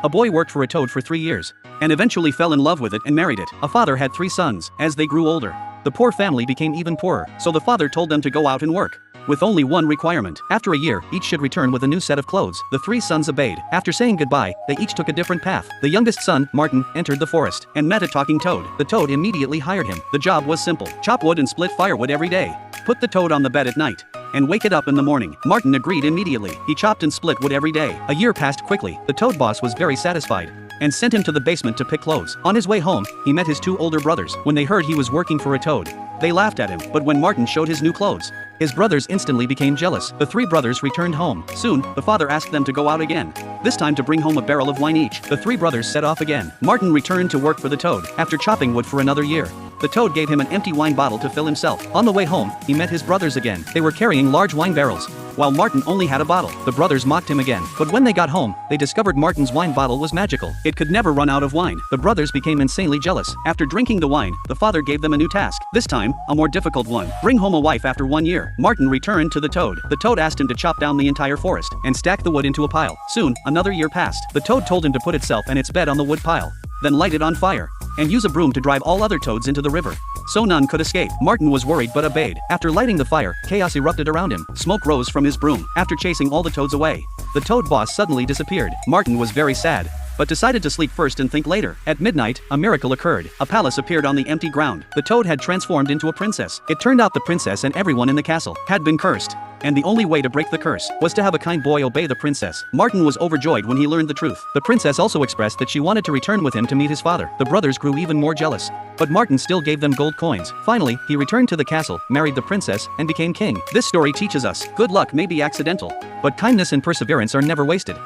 A boy worked for a toad for 3 years, and eventually fell in love with it and married it. A father had 3 sons. As they grew older, the poor family became even poorer, so the father told them to go out and work, with only one requirement. After a year, each should return with a new set of clothes. The 3 sons obeyed. After saying goodbye, they each took a different path. The youngest son, Martin, entered the forest and met a talking toad. The toad immediately hired him. The job was simple: chop wood and split firewood every day. Put the toad on the bed at night and wake it up in the morning. Martin agreed immediately. He chopped and split wood every day. A year passed quickly. The toad boss was very satisfied and sent him to the basement to pick clothes. On his way home, he met his 2 older brothers. When they heard he was working for a toad, they laughed at him. But when Martin showed his new clothes, his brothers instantly became jealous. The 3 brothers returned home. Soon, the father asked them to go out again, this time to bring home a barrel of wine each. The 3 brothers set off again. Martin returned to work for the toad. After chopping wood for another year, the toad gave him an empty wine bottle to fill himself. On the way home, he met his brothers again. They were carrying large wine barrels, while Martin only had a bottle. The brothers mocked him again, but when they got home, they discovered Martin's wine bottle was magical. It could never run out of wine. The brothers became insanely jealous. After drinking the wine, the father gave them a new task. This time, a more difficult one: bring home a wife after 1 year. Martin returned to the toad. The toad asked him to chop down the entire forest and stack the wood into a pile. Soon, another year passed. The toad told him to put itself and its bed on the wood pile, then light it on fire, and use a broom to drive all other toads into the river, so none could escape. Martin was worried but obeyed. After lighting the fire, chaos erupted around him. Smoke rose from his broom. After chasing all the toads away, the toad boss suddenly disappeared. Martin was very sad, but decided to sleep first and think later. At midnight, a miracle occurred. A palace appeared on the empty ground. The toad had transformed into a princess. It turned out the princess and everyone in the castle had been cursed, and the only way to break the curse was to have a kind boy obey the princess. Martin was overjoyed when he learned the truth. The princess also expressed that she wanted to return with him to meet his father. The brothers grew even more jealous, but Martin still gave them gold coins. Finally, he returned to the castle, married the princess, and became king. This story teaches us, good luck may be accidental, but kindness and perseverance are never wasted.